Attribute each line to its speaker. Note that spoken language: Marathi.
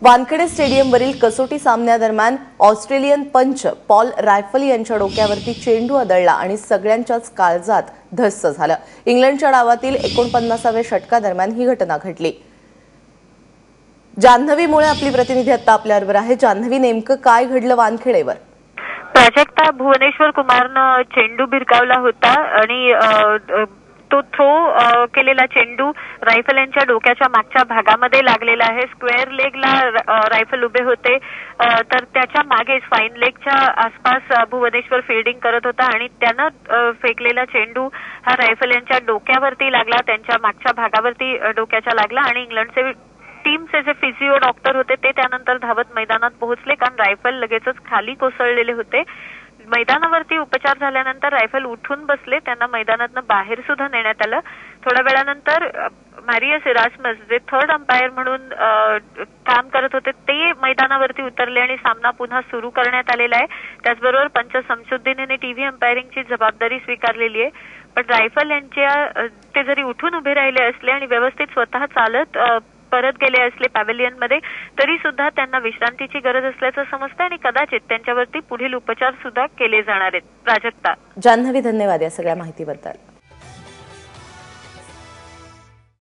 Speaker 1: वानखेडे स्टेडियमवरील कसोटी सामन्यादरम्यान ऑस्ट्रेलियन पंच पॉल रायफल यांच्या डोक्यावरती चेंडू आदळला आणि सगळ्यांच्याच काळजात धस्स झालं। इंग्लंडच्या डावातील 49व्या षटकादरम्यान ही घटना घडली। जान्हवीमुळे आपली प्रतिनिधी आता आपल्याबरोबर आहे। जान्हवी, नेमकं काय घडलं वानखेडेवर?
Speaker 2: प्राजक्ता, भुवनेश्वर कुमारनं चेंडू भिरकावला होता आणि तो थ्रो केलेला चेंडू रायफल यांच्या डोक्याच्या मागच्या भागामध्ये लागलेला आहे। स्क्वेअर लेगला रायफल उभे होते, तर त्याच्या मागेच फाईन लेगच्या आसपास भुवनेश्वर फील्डिंग करत होता आणि त्यानं फेकलेला चेंडू हा रायफल यांच्या डोक्यावरती लागला, त्यांच्या मागच्या भागावरती डोक्याच्या लागला आणि इंग्लंडचे टीमचे जे फिजिओ डॉक्टर होते ते त्यानंतर धावत मैदानात पोहोचले, कारण रायफल लगेचच खाली कोसळलेले होते। मैदानावरती उपचार झाल्यानंतर रायफल उठून बसले, त्यांना मैदानातून बाहेर सुद्धा नेण्यात आलं। थोड्या वेळानंतर मॅरियस इरास्मस, जे थर्ड अंपायर म्हणून काम करत होते, ते मैदानावरती उतरले आणि सामना पुन्हा सुरू करण्यात आलेला आहे। त्याचबरोबर पंच शमशुद्दीन यांनी टीव्ही अंपायरिंगची जबाबदारी स्वीकारलेली आहे। पण रायफल यांच्या ते जरी उठून उभे राहिले असले आणि व्यवस्थित स्वतः चालत परत गेले असले पॅव्हेलियनमध्ये, तरी सुद्धा त्यांना विश्रांतीची गरज असल्याचं समजतं आणि कदाचित त्यांच्यावरती पुढील उपचार सुद्धा केले जाणार आहेत। प्राजक्ता,
Speaker 1: जान्हवी, धन्यवाद या सगळ्या माहितीबद्दल।